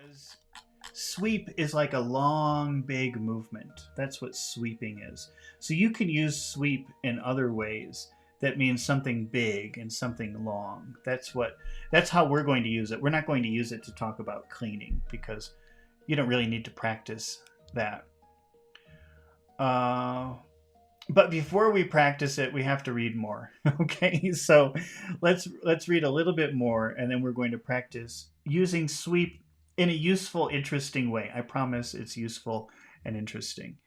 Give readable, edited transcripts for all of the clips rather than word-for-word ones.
because sweep is like a long, big movement. That's what sweeping is. So you can use sweep in other ways. That means something big and something long. That's how we're going to use it. We're not going to use it to talk about cleaning because you don't really need to practice that. But before we practice it, we have to read more. Okay, so let's read a little bit more, and then we're going to practice using sweep in a useful, interesting way. I promise it's useful and interesting.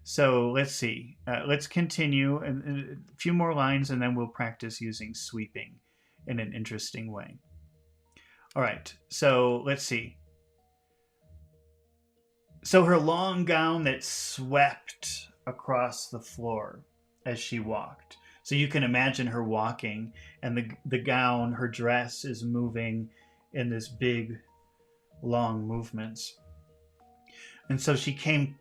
So let's see. Let's continue a few more lines, and then we'll practice using sweeping in an interesting way. All right, so let's see. So her long gown that swept across the floor as she walked. So you can imagine her walking, and the gown, her dress, is moving in this big, long movements. And so she came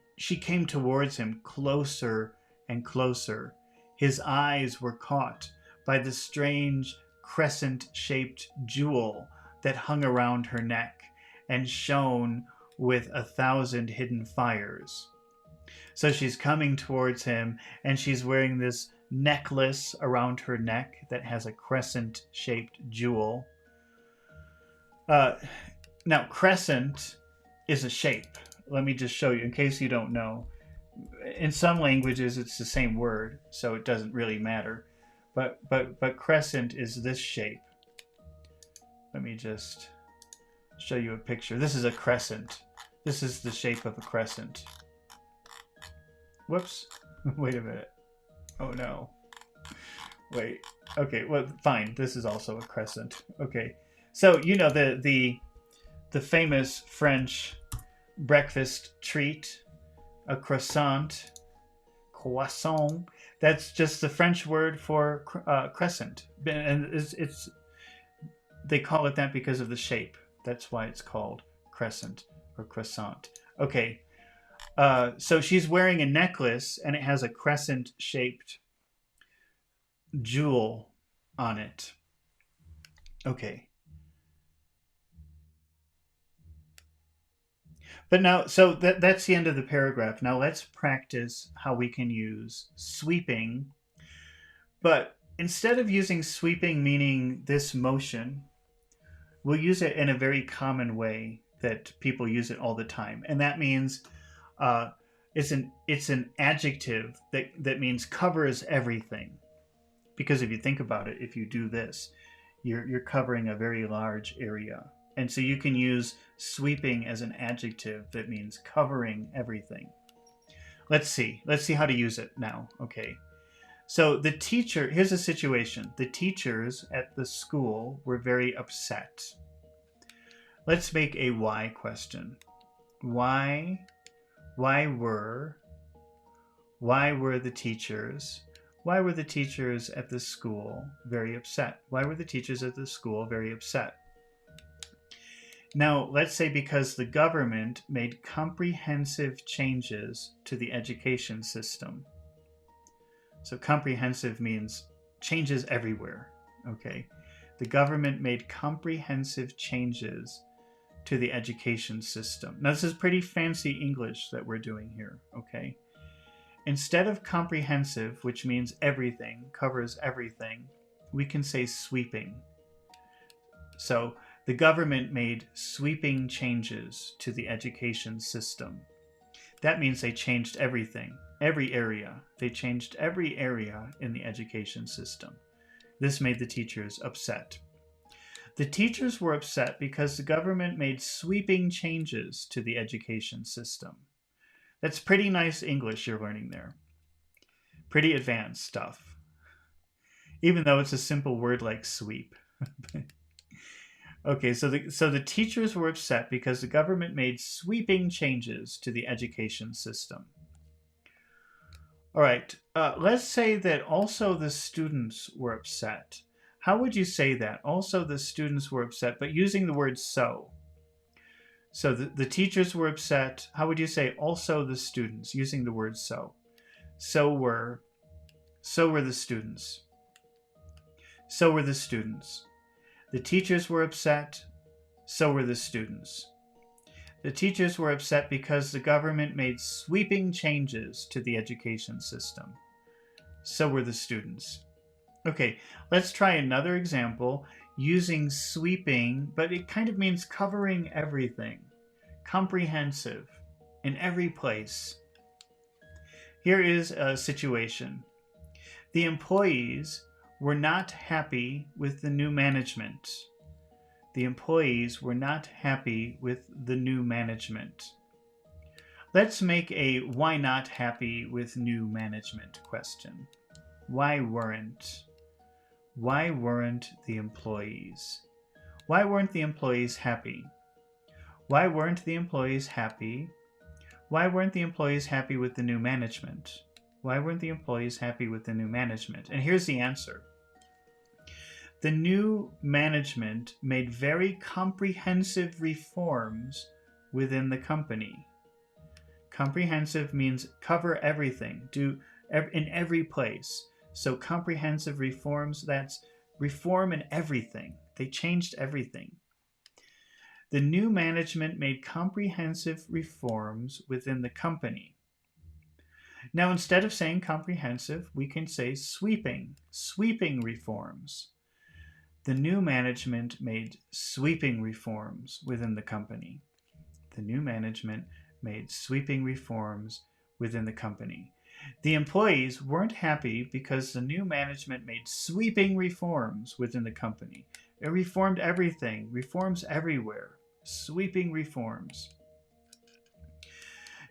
towards him closer and closer. His eyes were caught by the strange crescent-shaped jewel that hung around her neck and shone with 1,000 hidden fires. So she's coming towards him, and she's wearing this necklace around her neck that has a crescent-shaped jewel. Now, crescent is a shape. Let me just show you, in case you don't know. In some languages, it's the same word, so it doesn't really matter. But crescent is this shape. Let me just show you a picture. This is a crescent. This is the shape of a crescent. Whoops. Wait a minute. Oh no. Wait. Okay, well, fine. This is also a crescent. Okay. So, you know the famous French breakfast treat, a croissant. Croissant. That's just the French word for crescent. And it's they call it that because of the shape. That's why it's called crescent or croissant. Okay. So she's wearing a necklace, and it has a crescent-shaped jewel on it. Okay. But now, so that's the end of the paragraph. Now let's practice how we can use sweeping. But instead of using sweeping meaning this motion, we'll use it in a very common way that people use it all the time. And that means it's an adjective that means covers everything. Because if you think about it, if you do this, you're covering a very large area. And so you can use sweeping as an adjective that means covering everything. Let's see how to use it now. Okay. So the teacher, here's a situation. The teachers at the school were very upset. Let's make a why question. Why were the teachers at the school very upset? Why were the teachers at the school very upset? Now, let's say because the government made comprehensive changes to the education system. So comprehensive means changes everywhere, okay? The government made comprehensive changes to the education system. Now, this is pretty fancy English that we're doing here, okay? Instead of comprehensive, which means everything, covers everything, we can say sweeping. So the government made sweeping changes to the education system. That means they changed everything, every area. They changed every area in the education system. This made the teachers upset. The teachers were upset because the government made sweeping changes to the education system. That's pretty nice English you're learning there. Pretty advanced stuff. Even though it's a simple word like sweep. Okay, so the teachers were upset because the government made sweeping changes to the education system. All right, let's say that also the students were upset. How would you say that? Also the students were upset, but using the word so. So the teachers were upset. How would you say also the students, using the word so? So were the students. So were the students. The teachers were upset. So were the students. The teachers were upset because the government made sweeping changes to the education system. So were the students. Okay, let's try another example using sweeping, but it kind of means covering everything. Comprehensive, in every place. Here is a situation. The employees were not happy with the new management. The employees were not happy with the new management. Let's make a why not happy with new management question. Why weren't? Why weren't the employees? Why weren't the employees happy? Why weren't the employees happy? Why weren't the employees happy with the new management? Why weren't the employees happy with the new management? And here's the answer. The new management made very comprehensive reforms within the company. Comprehensive means cover everything, do in every place. So comprehensive reforms, that's reform in everything. They changed everything. The new management made comprehensive reforms within the company. Now, instead of saying comprehensive, we can say sweeping reforms. The new management made sweeping reforms within the company. The new management made sweeping reforms within the company. The employees weren't happy because the new management made sweeping reforms within the company. It reformed everything, reforms everywhere, sweeping reforms.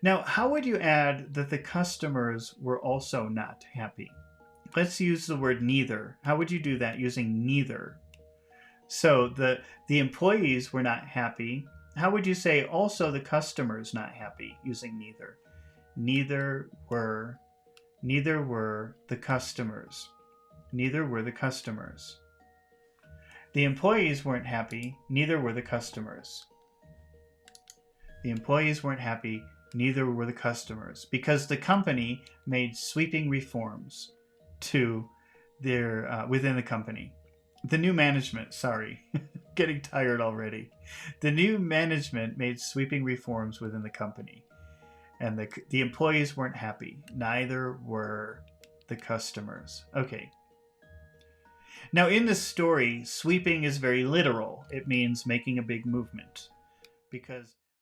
Now, how would you add that the customers were also not happy? Let's use the word neither. How would you do that using neither? So the employees were not happy. How would you say also the customers not happy using neither? Neither were the customers. Neither were the customers. The employees weren't happy, neither were the customers. The employees weren't happy, neither were the customers, because the company made sweeping reforms to their within the company. The new management, sorry, getting tired already. The new management made sweeping reforms within the company. And the employees weren't happy. Neither were the customers. Okay. Now in this story, sweeping is very literal. It means making a big movement. Because